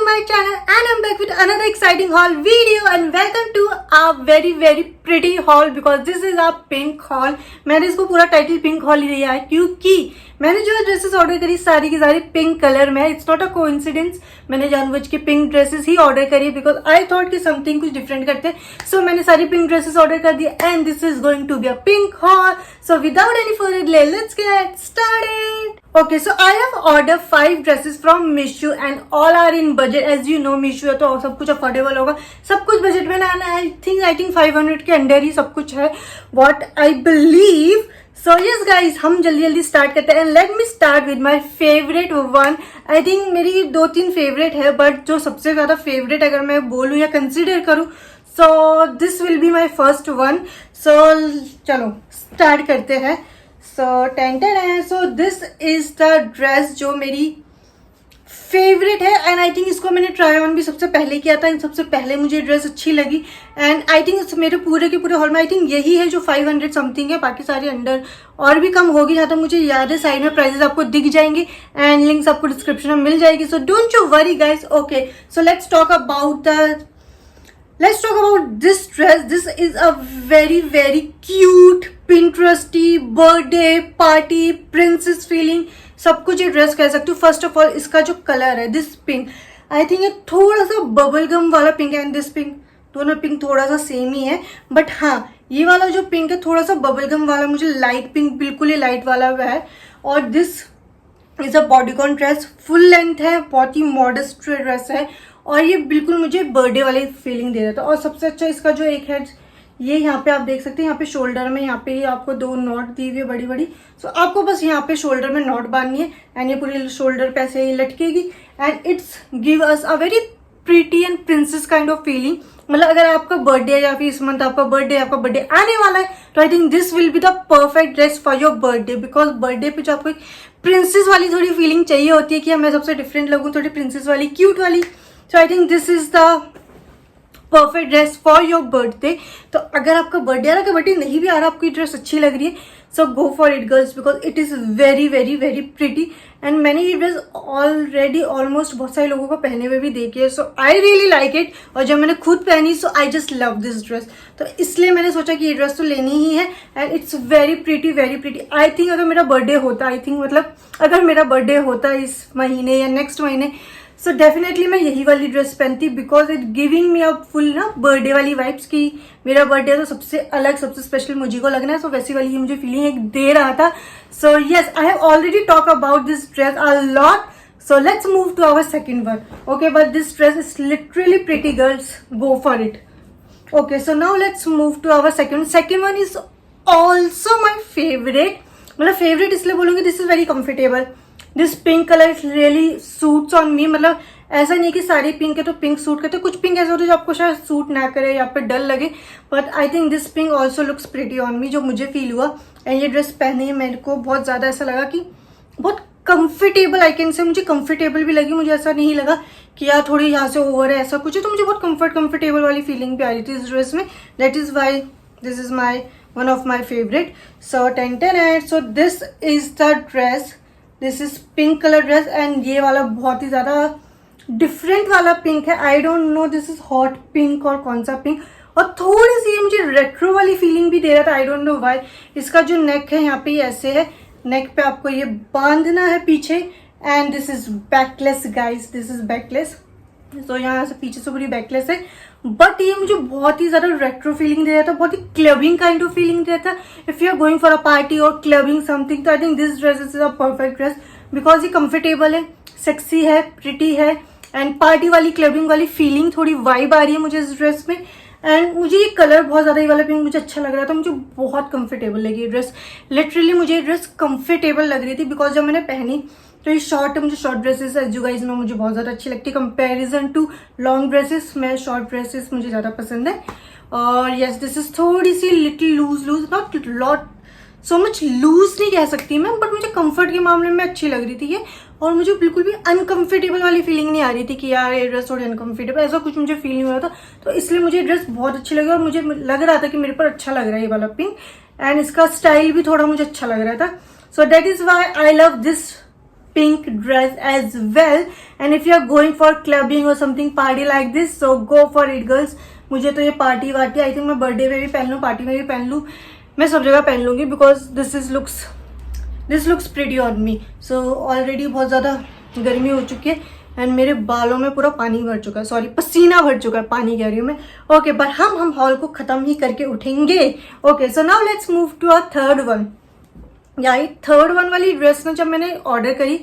my channel and I'm back with another exciting haul video and welcome to our very pretty haul because this is our pink haul। मैंने इसको पूरा title pink haul ही दिया है क्योंकि मैंने जो dresses order करी सारी की सारी पिंक कलर में। इट्स नॉट अ कोइंसिडेंस, मैंने जानबूझ के पिंक ड्रेसेस ही ऑर्डर करी बिकॉज आई थॉट कि समथिंग कुछ डिफरेंट करते। सो मैंने सारी पिंक ड्रेसेस ऑर्डर कर दी and this is going to be a pink hall. So without any further delay let's get started. Okay, so I have ordered 5 dresses from Meesho and all are in budget. As you know, Meesho है तो सब कुछ affordable होगा, सब कुछ budget में ना आना। आई थिंक 500 के अंडर ही सब कुछ है, what I believe. So yes guys, हम जल्दी स्टार्ट करते हैं and let me start with my favorite one. I think मेरी 2-3 फेवरेट है बट जो सबसे ज्यादा फेवरेट अगर मैं बोलूँ या कंसिडर करूँ so this will be my first one. So चलो स्टार्ट करते हैं। सो दिस इज द ड्रेस जो मेरी फेवरेट है एंड आई थिंक इसको मैंने ट्राई ऑन भी सबसे पहले किया था एंड सबसे पहले मुझे ड्रेस अच्छी लगी एंड आई थिंक मेरे पूरे के पूरे हॉल में आई थिंक यही है जो 500 समथिंग है, बाकी सारी अंडर और भी कम होगी जहाँ तक मुझे याद है। साइड में प्राइसेस आपको दिख जाएंगे एंड लिंक्स आपको डिस्क्रिप्शन में मिल जाएगी। So don't you worry guys. Okay, so let's talk about this dress. This is a very cute Pinteresty birthday party princess feeling, सब कुछ ये ड्रेस कह सकती हूँ। फर्स्ट ऑफ ऑल इसका जो कलर है दिस पिंक, आई थिंक ये थोड़ा सा बबल गम वाला पिंक है एंड दिस पिंक, दोनों पिंक थोड़ा सा सेम ही है बट हाँ ये वाला जो पिंक है थोड़ा सा बबल गम वाला, मुझे लाइट पिंक बिल्कुल ही लाइट वाला है। और this is a bodycon dress, full length है, बहुत ही मॉडेस्ट ड्रेस है और ये बिल्कुल मुझे बर्थडे वाली फीलिंग दे रहा था। और सबसे अच्छा इसका जो एक है ये यहाँ पे आप देख सकते हैं, यहाँ पे शोल्डर में यहाँ पे आपको 2 नॉट दी हुई है बड़ी। सो आपको बस यहाँ पे शोल्डर में नॉट बांधनी है एंड ये पूरी शोल्डर पे ऐसे ही लटकेगी and it's give us a very pretty and princess kind of feeling. मतलब अगर आपका बर्थडे है या फिर इस मंथ आपका बर्थडे आने वाला है तो I think this will be the perfect dress for your birthday because birthday पे जो आपको एक प्रिंसेस वाली थोड़ी फीलिंग चाहिए होती है कि मैं सबसे डिफरेंट लगूँ, थोड़ी प्रिंसेस वाली क्यूट वाली। So I think this is the perfect dress for your birthday. तो अगर आपका बर्थडे आ रहा है, बर्थडे नहीं भी आ रहा, आपको ये ड्रेस अच्छी लग रही है so go for it girls because it is very pretty and मैंने ये ड्रेस ऑलरेडी ऑलमोस्ट बहुत सारे लोगों को पहने हुए भी देखी है। So I really like it और जब मैंने खुद पहनी so I just love this dress, तो इसलिए मैंने सोचा कि ये ड्रेस तो लेनी ही है and it's very pretty. I think अगर मेरा बर्थडे होता इस महीने या नेक्स्ट महीने सो डेफिनेटली मैं यही वाली ड्रेस पहनती because it giving me a full ना बर्थडे वाली वाइब्स की मेरा बर्थडे तो सबसे अलग सबसे स्पेशल मुझे को लगना है। सो वैसी वाली मुझे फीलिंग एक दे रहा था। So yes I have already talk about this dress a lot. So let's move to our second one. Okay, but this dress is literally pretty girls, go for it. Okay, so now let's move to our second one is also my favourite. मतलब favourite इसलिए बोलूंगी this is very comfortable. This pink colour really suits on me. मतलब ऐसा नहीं कि सारी pink है तो पिंक सूट करते, कुछ पिंक ऐसे होते जो आपको शायद सूट ना करे या पे डल लगे but I think this pink also looks pretty on me, जो मुझे फील हुआ। एंड ये ड्रेस पहने मेरे को बहुत ज्यादा ऐसा लगा कि बहुत कंफर्टेबल, आई कैन से मुझे कंफर्टेबल भी लगी। मुझे ऐसा नहीं लगा कि यार थोड़ी यहाँ से ओवर है ऐसा कुछ है, तो मुझे बहुत कंफर्टेबल वाली फीलिंग भी आ रही थी इस ड्रेस में। That is why this is my one of my favourite. So this is the dress, this is pink colour dress and ये वाला बहुत ही ज्यादा डिफरेंट वाला पिंक है। I don't know this is hot pink और कौन सा पिंक, और थोड़ी सी ये मुझे रेट्रो वाली फीलिंग भी दे रहा था। I don't know why. इसका जो नेक है यहाँ पे ऐसे है, नेक पे आपको ये बांधना है पीछे and this is backless guys, this is backless. तो यहाँ से पीछे से पूरी बैकलेस है बट ये मुझे बहुत ही ज्यादा रेट्रो फीलिंग दे रहा था, बहुत ही क्लबिंग काइंड ऑफ फीलिंग दे रहा था। If you are going for a party और क्लबिंग समथिंग तो I think this dress is a perfect dress because ये कंफर्टेबल है, सेक्सी है, प्रिटी है एंड पार्टी वाली क्लबिंग वाली फीलिंग थोड़ी वाइब आ रही है मुझे इस ड्रेस में। एंड मुझे ये कलर बहुत ज्यादा, ये वाला पिंक मुझे अच्छा लग रहा था, मुझे बहुत कंफर्टेबल लगी ये ड्रेस। लिटरली मुझे ये ड्रेस कंफर्टेबल लग रही थी बिकॉज जब मैंने पहनी तो ये मुझे short dresses as you guys know मुझे बहुत ज्यादा अच्छी लगती है कंपैरिजन टू लॉन्ग ड्रेसेस। मैं शॉर्ट ड्रेसेस मुझे ज्यादा पसंद है। और यस दिस इज थोड़ी सी little loose, not lot so much loose नहीं कह सकती मैं, बट मुझे कंफर्ट के मामले में अच्छी लग रही थी ये और मुझे बिल्कुल भी अनकंफर्टेबल वाली फीलिंग नहीं आ रही थी कि यार ये ड्रेस थोड़ी अनकंफर्टेबल, ऐसा कुछ मुझे फील नहीं हो रहा था। तो इसलिए मुझे ड्रेस बहुत अच्छी लगी और मुझे लग रहा था कि मेरे पर अच्छा लग रहा है ये वाला पिंक एंड इसका स्टाइल भी थोड़ा मुझे अच्छा लग रहा था। So that is why I love this pink dress as well. And if you are going for clubbing or something party like this, so go for it girls. मुझे तो ये पार्टी वार्टी आई थिंक मैं birthday में भी पहन लूँ, party में भी पहन लूँ, मैं सब जगह पहन लूँगी because this looks pretty on me. So already बहुत ज़्यादा गर्मी हो चुकी है एंड मेरे बालों में पूरा पानी भर चुका है, सॉरी पसीना भर चुका है, पानी कह रही हूँ मैं. ओके बट हम हॉल को ख़त्म ही करके उठेंगे. Okay so now let's move to our third one. यार थर्ड वन वाली ड्रेस ना जब मैंने ऑर्डर करी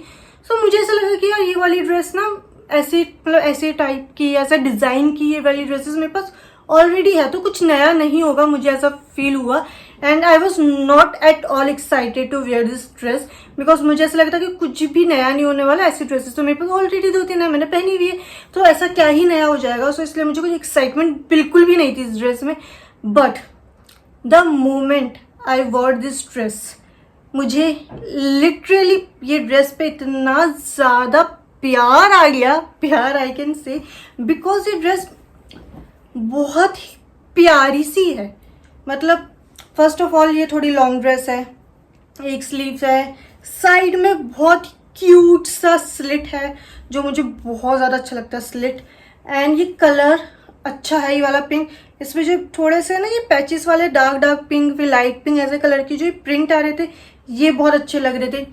तो मुझे ऐसा लगा कि यार ये वाली ड्रेस ना ऐसी मतलब ऐसे टाइप की, ऐसा डिज़ाइन की ये वाली ड्रेसेस मेरे पास ऑलरेडी है तो कुछ नया नहीं होगा, मुझे ऐसा फील हुआ. And I was not at all excited to wear this dress because मुझे ऐसा लगता कि कुछ भी नया नहीं होने वाला. ऐसी ड्रेसेस तो मेरे पास ऑलरेडी 2-3 है, मैंने पहनी हुई है, तो ऐसा क्या ही नया हो जाएगा. सो इसलिए मुझे कुछ एक्साइटमेंट बिल्कुल भी नहीं थी इस ड्रेस में. But the moment I war this dress, मुझे लिटरली ये ड्रेस पे इतना ज़्यादा प्यार आ गया, प्यार आई कैन से, बिकॉज ये ड्रेस बहुत ही प्यारी सी है. मतलब फर्स्ट ऑफ ऑल ये थोड़ी लॉन्ग ड्रेस है, एक स्लीव्स है, साइड में बहुत क्यूट सा स्लिट है जो मुझे बहुत ज़्यादा अच्छा लगता है स्लिट. एंड ये कलर अच्छा है, ये वाला पिंक, इसमें जो थोड़े से ना ये पैचेस वाले डार्क पिंक फिर लाइट पिंक ऐसे कलर की जो प्रिंट आ रहे थे ये बहुत अच्छे लग रहे थे.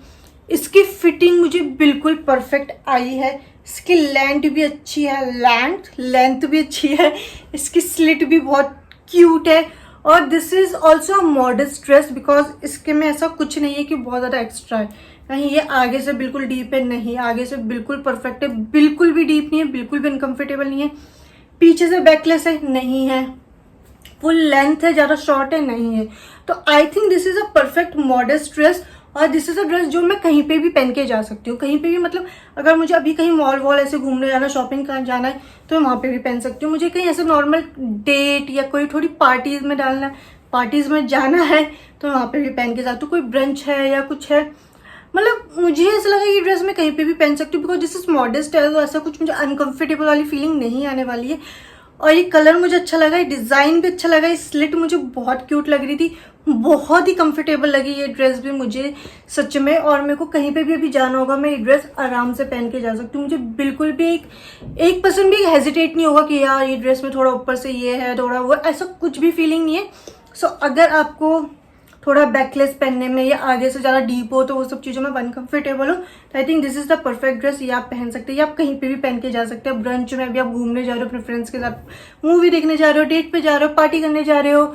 इसकी फिटिंग मुझे बिल्कुल परफेक्ट आई है. इसकी लेंथ भी अच्छी है, लेंथ भी अच्छी है, इसकी स्लिट भी बहुत क्यूट है. और this is also a modest dress because इसके में ऐसा कुछ नहीं है कि बहुत ज़्यादा एक्स्ट्रा है. नहीं ये आगे से बिल्कुल डीप है, नहीं आगे से बिल्कुल परफेक्ट है, बिल्कुल भी डीप नहीं है, बिल्कुल भी अनकम्फर्टेबल नहीं है. पीछे से बैकलेस है, नहीं है. फुल लेंथ है, ज़्यादा शॉर्ट है, नहीं है. तो I think this is a perfect modest dress. और दिस इज अ ड्रेस जो मैं कहीं पे भी पहन के जा सकती हूँ, कहीं पे भी. मतलब अगर मुझे अभी कहीं मॉल ऐसे घूमने जाना, शॉपिंग करने जाना है तो मैं वहाँ पे भी पहन सकती हूँ. मुझे कहीं ऐसे नॉर्मल डेट या कोई थोड़ी पार्टीज में जाना है तो मैं वहाँ पे भी पहन के जाती हूँ. कोई ब्रंच है या कुछ है, मतलब मुझे ऐसा लगा ये ड्रेस मैं कहीं पे भी पहन सकती हूँ बिकॉज दिस इज मॉडेस्ट है, तो ऐसा कुछ मुझे अनकंफर्टेबल वाली फीलिंग नहीं आने वाली है. और ये कलर मुझे अच्छा लगा, डिज़ाइन भी अच्छा लगा, स्लिट मुझे बहुत क्यूट लग रही थी, बहुत ही कंफर्टेबल लगी ये ड्रेस भी मुझे सच में. और मेरे को कहीं पे भी अभी जाना होगा मैं ये ड्रेस आराम से पहन के जा सकती हूँ. मुझे बिल्कुल भी एक परसेंट भी हेजिटेट नहीं होगा कि यार ये ड्रेस में थोड़ा ऊपर से ये है थोड़ा वो, ऐसा कुछ भी फीलिंग नहीं है. सो अगर आपको थोड़ा बैकलेस पहनने में या आगे से ज़्यादा डीप हो तो वो सब चीज़ों में अनकंफर्टेबल हो तो I think this is the perfect dress. ये आप पहन सकते हैं, या आप कहीं पे भी पहन के जा सकते हैं. ब्रंच में भी आप घूमने जा रहे हो अपने फ्रेंड्स के साथ, मूवी देखने जा रहे हो, डेट पे जा रहे हो, पार्टी करने जा रहे हो,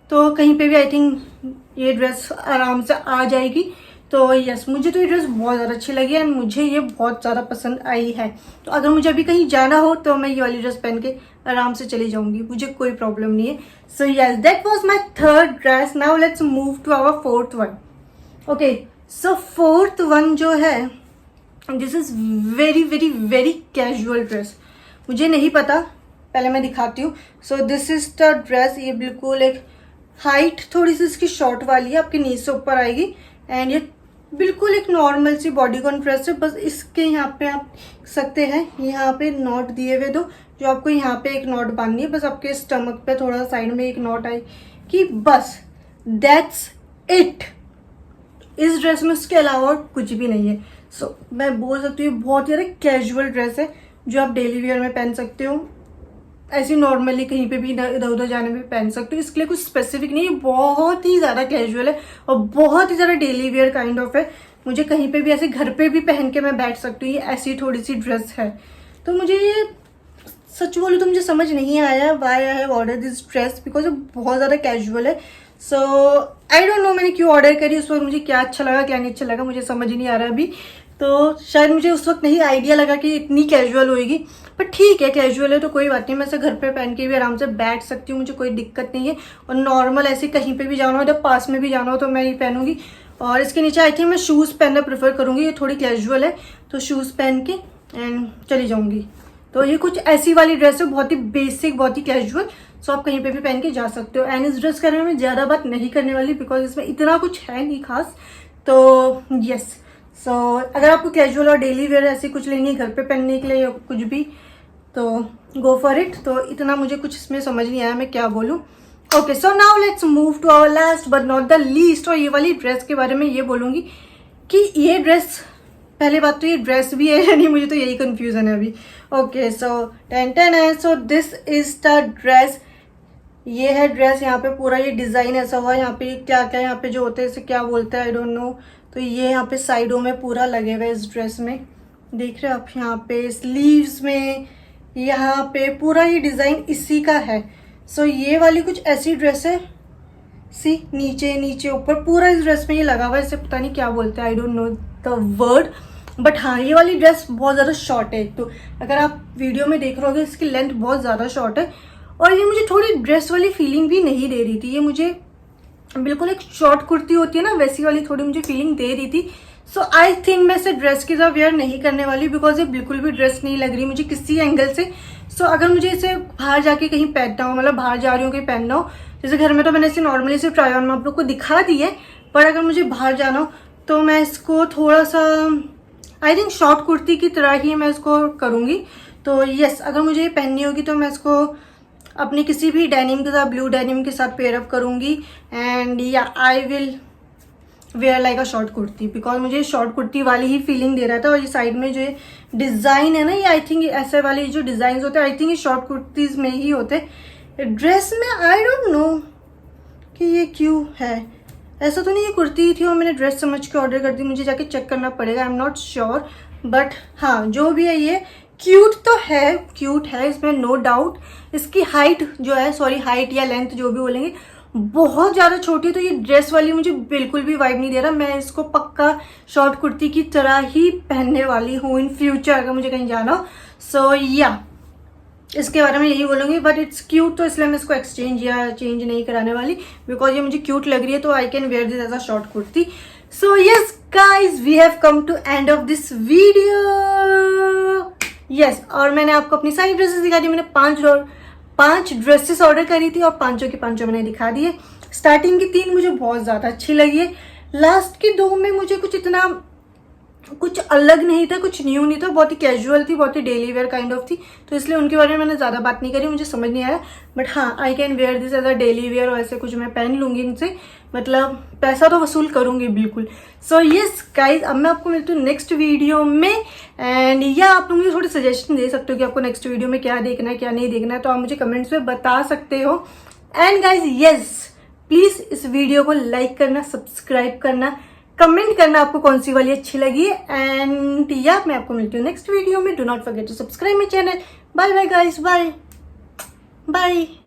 तो कहीं पे भी आई थिंक ये ड्रेस आराम से आ जाएगी. तो यस मुझे तो ये ड्रेस बहुत ज़्यादा अच्छी लगी एंड मुझे ये बहुत ज़्यादा पसंद आई है. तो अगर मुझे अभी कहीं जाना हो तो मैं ये वाली ड्रेस पहन के आराम से चली जाऊंगी, मुझे कोई प्रॉब्लम नहीं है. So yes that was my third dress. Now let's move to our fourth one. Okay so fourth one जो है this is very very very casual dress. मुझे नहीं पता, पहले मैं दिखाती हूँ. So this is the dress. ये बिल्कुल एक हाइट थोड़ी सी इसकी शॉर्ट वाली है, आपके नीज से ऊपर आएगी. एंड ये बिल्कुल एक नॉर्मल सी बॉडीकॉन ड्रेस है. बस इसके यहाँ पे आप सकते हैं यहाँ पे नॉट दिए हुए दो, जो आपको यहाँ पे एक नॉट बांधनी है. बस आपके स्टमक पे थोड़ा साइड में एक नॉट आई कि बस दैट्स इट. इस ड्रेस में उसके अलावा कुछ भी नहीं है. सो मैं बोल सकती हूँ बहुत ज़्यादा कैजुअल ड्रेस है जो आप डेली वेयर में पहन सकते हो, ऐसी नॉर्मली कहीं पे भी इधर उधर जाने में पहन सकते हो. इसके लिए कुछ स्पेसिफिक नहीं है, बहुत ही ज़्यादा कैजुअल है और बहुत ही ज़्यादा डेली वेयर काइंड ऑफ है. मुझे कहीं पे भी ऐसे घर पे भी पहन के मैं बैठ सकती हूँ. ये ऐसी थोड़ी सी ड्रेस है. तो मुझे ये सच बोलूँ तो मुझे समझ नहीं आया why I have order this dress because ये बहुत ज़्यादा कैजुअल है. सो आई डोंट नो मैंने क्यों ऑर्डर करी. उस वक्त मुझे क्या अच्छा लगा क्या नहीं अच्छा लगा मुझे समझ ही नहीं आ रहा अभी. तो शायद मुझे उस वक्त नहीं आइडिया लगा कि इतनी कैजुअल होएगी. पर ठीक है कैजुअल है तो कोई बात नहीं, मैं इसे घर पे पहन के भी आराम से बैठ सकती हूँ, मुझे कोई दिक्कत नहीं है. और नॉर्मल ऐसे कहीं पे भी जाना हो, जब पास में भी जाना हो तो मैं ये पहनूंगी. और इसके नीचे आई थिंक मैं शूज़ पहनना प्रेफर करूँगी. ये थोड़ी कैजुअल है तो शूज़ पहन के एंड चली जाऊँगी. तो ये कुछ ऐसी वाली ड्रेस है, बहुत ही बेसिक, बहुत ही कैजुअल. सो आप कहीं पे भी पहन के जा सकते हो. एंड इस ड्रेस के बारे में ज़्यादा बात नहीं करने वाली बिकॉज इसमें इतना कुछ है नहीं खास. तो यस सो अगर आपको कैजुअल और डेली वेयर ऐसी कुछ लेनी है घर पे पहनने के लिए या कुछ भी तो गो फॉर इट. तो इतना मुझे कुछ इसमें समझ नहीं आया मैं क्या बोलूँ. Okay so now let's move to our last but not the least. और ये वाली ड्रेस के बारे में ये बोलूँगी कि ये ड्रेस पहले बात तो ये ड्रेस भी है या नहीं, मुझे तो यही कंफ्यूजन है अभी। ओके सो टेन है। सो दिस इज द ड्रेस, ये है ड्रेस। यहाँ पे पूरा ये डिज़ाइन ऐसा हुआ है, यहाँ पे क्या क्या यहाँ पे जो होते हैं इसे क्या बोलते हैं आई डोंट नो। तो ये यहाँ पे साइडों में पूरा लगे हुए इस ड्रेस में, देख रहे हो आप, यहाँ पे स्लीव्स में यहाँ पे पूरा ये डिज़ाइन इसी का है। सो ये वाली कुछ ऐसी ड्रेस है, सी नीचे नीचे ऊपर पूरा इस ड्रेस में ये लगा हुआ है, इसे पता नहीं क्या बोलते हैं, I don't know the word. But हाँ ये वाली ड्रेस बहुत ज़्यादा शॉर्ट है, तो अगर आप वीडियो में देख रहे होगे इसकी लेंथ बहुत ज़्यादा शॉर्ट है, और ये मुझे थोड़ी ड्रेस वाली फीलिंग भी नहीं दे रही थी। ये मुझे बिल्कुल एक शॉर्ट कुर्ती होती है ना, वैसी वाली थोड़ी मुझे फीलिंग दे रही थी। सो आई थिंक मैं इसे ड्रेस की तरह वेयर नहीं करने वाली, बिकॉज ये बिल्कुल भी ड्रेस नहीं लग रही मुझे किसी एंगल से। सो अगर मुझे इसे बाहर जाके कहीं पहनना हो, मतलब बाहर जा रही हूँ कहीं पहनना हो, जैसे घर में तो मैंने इसे नॉर्मली सिर्फ ट्राई ऑन में आप लोग को दिखा दी है, पर अगर मुझे बाहर जाना हो तो मैं इसको थोड़ा सा आई थिंक शॉर्ट कुर्ती की तरह ही मैं इसको करूँगी। तो यस, अगर मुझे ये पहननी होगी तो मैं इसको अपनी किसी भी डेनिम के साथ, ब्लू डेनिम के साथ पेयर अप करूँगी, एंड या I will where like a short kurti, because मुझे शॉर्ट कुर्ती वाली ही फीलिंग दे रहा था। और ये साइड में जो ये डिज़ाइन है ना, ये आई थिंक ऐसे वाले जो डिज़ाइन होते हैं आई थिंक ये शॉर्ट कुर्तीज़ में ही होते हैं, ड्रेस में आई डोंट नो कि ये क्यों है। ऐसा तो नहीं ये कुर्ती थी और मैंने ड्रेस समझ के ऑर्डर कर दी, मुझे जाके चेक करना पड़ेगा, I am not sure. But हाँ जो भी है ये क्यूट तो है, क्यूट है, इसमें नो डाउट। इसकी हाइट जो है, सॉरी हाइट या लेंथ जो भी बोलेंगे, बहुत ज़्यादा छोटी है, तो ये ड्रेस वाली मुझे बिल्कुल भी वाइब नहीं दे रहा। मैं इसको पक्का शॉर्ट कुर्ती की तरह ही पहनने वाली हूँ इन फ्यूचर अगर मुझे कहीं जाना हो। सो या इसके बारे में यही बोलूँगी, बट इट्स क्यूट, तो इसलिए मैं इसको एक्सचेंज या चेंज नहीं कराने वाली, बिकॉज ये मुझे क्यूट लग रही है, तो I can wear this as a short kurti. So yes guys, we have come to end of this video. Yes, और मैंने आपको अपनी सारी ड्रेसेस दिखा दी। मैंने 5 ड्रेसेस ऑर्डर करी थी और पांचों की पांचों मैंने दिखा दी है। स्टार्टिंग की 3 मुझे बहुत ज़्यादा अच्छी लगी है, लास्ट की 2 में मुझे कुछ इतना कुछ अलग नहीं था, कुछ न्यू नहीं था, बहुत ही कैजुअल थी, बहुत ही डेली वेयर काइंड ऑफ थी, तो इसलिए उनके बारे में मैंने ज़्यादा बात नहीं करी, मुझे समझ नहीं आया। बट हाँ, I can wear this as a daily wear, और ऐसे कुछ मैं पहन लूँगी इनसे, मतलब पैसा तो वसूल करूँगी बिल्कुल। सो यस गाइज, अब मैं आपको मिलती हूँ नेक्स्ट वीडियो में, एंड या आप लोग मुझे थोड़ी सजेशन दे सकते हो कि आपको नेक्स्ट वीडियो में क्या देखना है क्या नहीं देखना है, तो आप मुझे कमेंट्स में बता सकते हो। एंड गाइज यस, प्लीज़ इस वीडियो को लाइक करना, सब्सक्राइब करना, कमेंट करना आपको कौन सी वाली अच्छी लगी है। एंड या मैं आपको मिलती हूँ नेक्स्ट वीडियो में। Do not forget to subscribe my channel. Bye bye guys, bye bye.